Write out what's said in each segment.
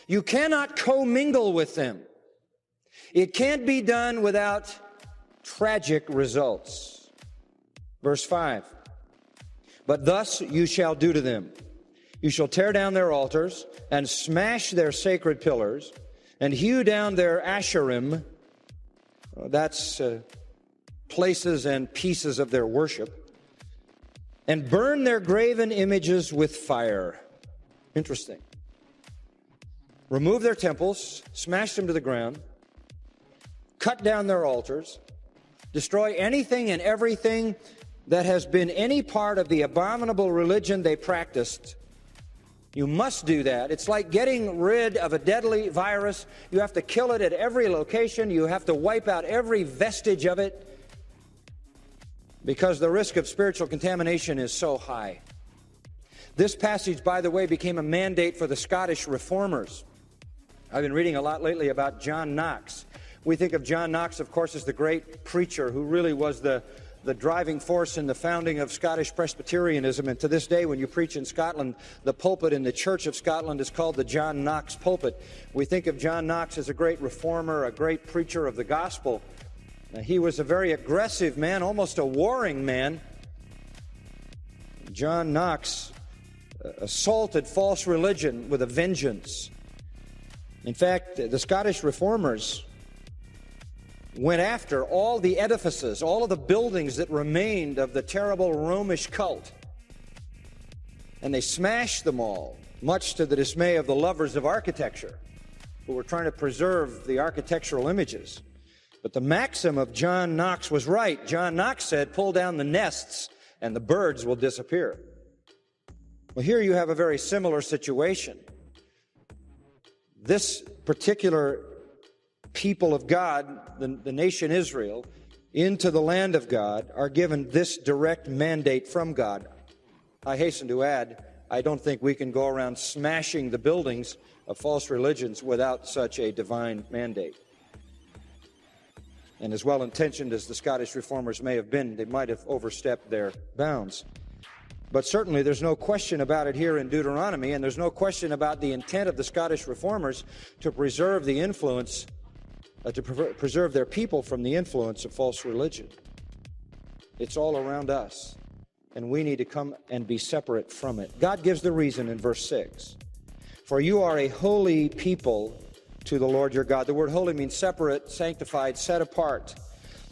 You cannot commingle with them. It can't be done without tragic results. Verse 5. But thus you shall do to them. You shall tear down their altars and smash their sacred pillars and hew down their asherim. That's places and pieces of their worship. And burn their graven images with fire. Interesting. Remove their temples, smash them to the ground, cut down their altars, destroy anything and everything that has been any part of the abominable religion they practiced. You must do that. It's like getting rid of a deadly virus. You have to kill it at every location. You have to wipe out every vestige of it because the risk of spiritual contamination is so high. This passage, by the way, became a mandate for the Scottish Reformers. I've been reading a lot lately about John Knox. We think of John Knox, of course, as the great preacher who really was the driving force in the founding of Scottish Presbyterianism. And to this day, when you preach in Scotland, the pulpit in the Church of Scotland is called the John Knox pulpit. We think of John Knox as a great reformer, a great preacher of the gospel. He was a very aggressive man, almost a warring man. John Knox assaulted false religion with a vengeance. In fact, the Scottish Reformers went after all the edifices, all of the buildings that remained of the terrible Romish cult. And they smashed them all, much to the dismay of the lovers of architecture, who were trying to preserve the architectural images. But the maxim of John Knox was right. John Knox said, pull down the nests and the birds will disappear. Well, here you have a very similar situation. This particular people of God, the nation Israel, into the land of God, are given this direct mandate from God. I hasten to add, I don't think we can go around smashing the buildings of false religions without such a divine mandate. And as well-intentioned as the Scottish Reformers may have been, they might have overstepped their bounds. But certainly there's no question about it here in Deuteronomy, and there's no question about the intent of the Scottish Reformers to preserve the influence, preserve their people from the influence of false religion. It's all around us, and we need to come and be separate from it. God gives the reason in verse 6. For you are a holy people to the Lord your God. The word holy means separate, sanctified, set apart.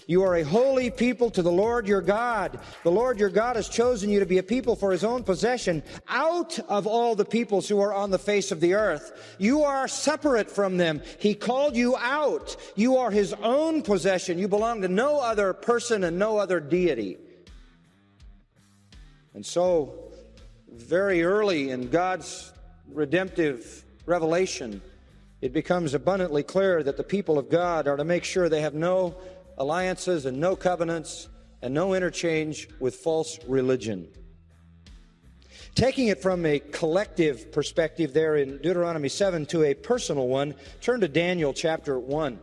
You are a holy people to the Lord your God. The Lord your God has chosen you to be a people for his own possession out of all the peoples who are on the face of the earth. You are separate from them. He called you out. You are his own possession. You belong to no other person and no other deity. And so, very early in God's redemptive revelation, it becomes abundantly clear that the people of God are to make sure they have no alliances and no covenants and no interchange with false religion. Taking it from a collective perspective there in Deuteronomy 7 to a personal one, turn to Daniel chapter 1.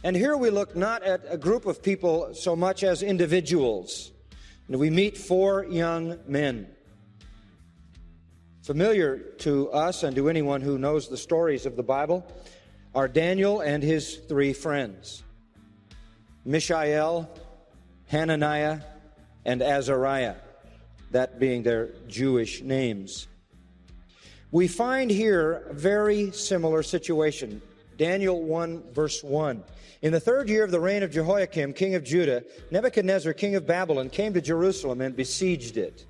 And here we look not at a group of people so much as individuals. We meet 4 young men. Familiar to us and to anyone who knows the stories of the Bible are Daniel and his 3 friends, Mishael, Hananiah, and Azariah, that being their Jewish names. We find here a very similar situation. Daniel 1, verse 1. In the 3rd year of the reign of Jehoiakim, king of Judah, Nebuchadnezzar, king of Babylon, came to Jerusalem and besieged it.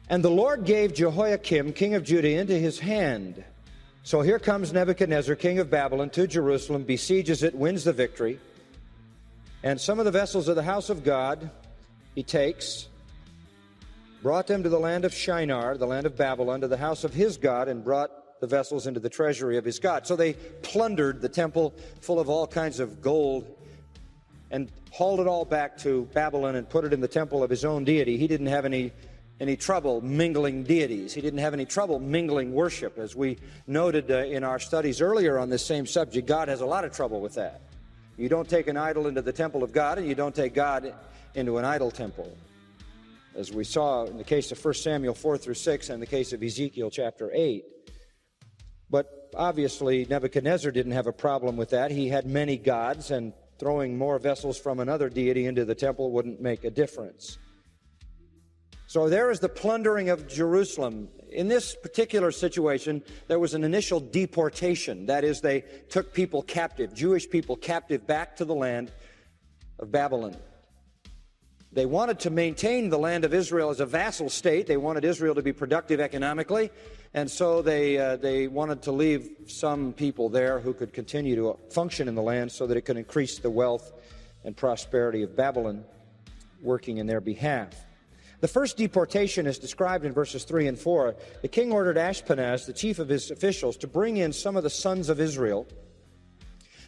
And the Lord gave Jehoiakim, king of Judah, into his hand. So here comes Nebuchadnezzar, king of Babylon, to Jerusalem, besieges it, wins the victory. And some of the vessels of the house of God he takes, brought them to the land of Shinar, the land of Babylon, to the house of his God, and brought the vessels into the treasury of his God. So they plundered the temple full of all kinds of gold and hauled it all back to Babylon and put it in the temple of his own deity. He didn't have any trouble mingling deities. He didn't have any trouble mingling worship. As we noted in our studies earlier on this same subject, God has a lot of trouble with that. You don't take an idol into the temple of God, and you don't take God into an idol temple, as we saw in the case of 1 Samuel 4 through 6 and the case of Ezekiel chapter 8. But obviously Nebuchadnezzar didn't have a problem with that. He had many gods, and throwing more vessels from another deity into the temple wouldn't make a difference. So there is the plundering of Jerusalem. In this particular situation, there was an initial deportation. That is, they took people captive, Jewish people captive, back to the land of Babylon. They wanted to maintain the land of Israel as a vassal state. They wanted Israel to be productive economically, and so they wanted to leave some people there who could continue to function in the land so that it could increase the wealth and prosperity of Babylon, working in their behalf. The first deportation is described in verses 3 and 4. The king ordered Ashpenaz, the chief of his officials, to bring in some of the sons of Israel.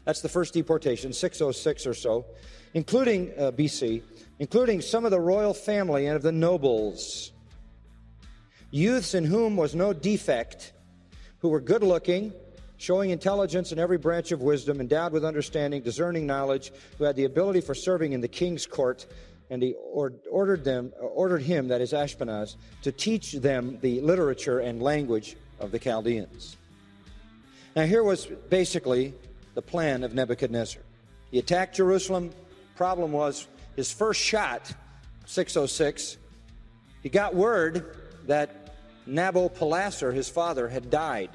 That's the first deportation, 606 or so, including BC, including some of the royal family and of the nobles, youths in whom was no defect, who were good-looking, showing intelligence in every branch of wisdom, endowed with understanding, discerning knowledge, who had the ability for serving in the king's court. And he ordered him, that is Ashpenaz, to teach them the literature and language of the Chaldeans. Now here was basically the plan of Nebuchadnezzar. He attacked Jerusalem. Problem was, his first shot, 606, he got word that Nabopolassar, his father, had died.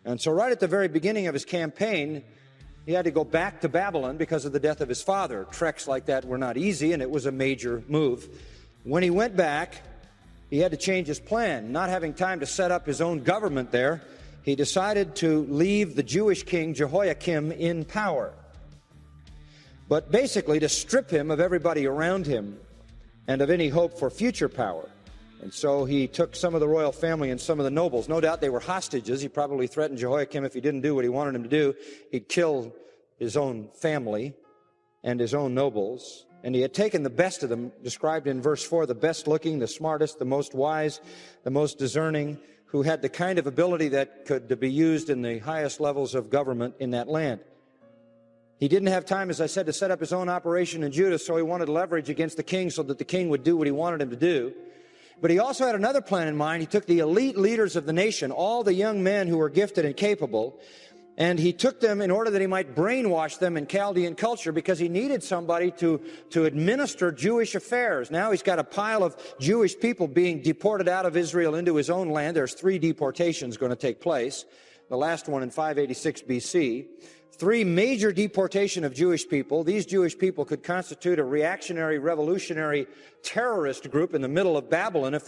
And so right at the very beginning of his campaign, he had to go back to Babylon because of the death of his father. Treks like that were not easy, and it was a major move. When he went back, he had to change his plan. Not having time to set up his own government there, he decided to leave the Jewish king Jehoiakim in power, but basically to strip him of everybody around him and of any hope for future power. And so he took some of the royal family and some of the nobles. No doubt they were hostages. He probably threatened Jehoiakim if he didn't do what he wanted him to do, he'd kill his own family and his own nobles. And he had taken the best of them, described in verse 4, the best looking, the smartest, the most wise, the most discerning, who had the kind of ability that could be used in the highest levels of government in that land. He didn't have time, as I said, to set up his own operation in Judah, so he wanted leverage against the king so that the king would do what he wanted him to do. But he also had another plan in mind. He took the elite leaders of the nation, all the young men who were gifted and capable, and he took them in order that he might brainwash them in Chaldean culture, because he needed somebody to administer Jewish affairs. Now he's got a pile of Jewish people being deported out of Israel into his own land. There's 3 deportations going to take place, the last one in 586 BC. 3 major deportation of Jewish people. These Jewish people could constitute a reactionary, revolutionary terrorist group in the middle of Babylon if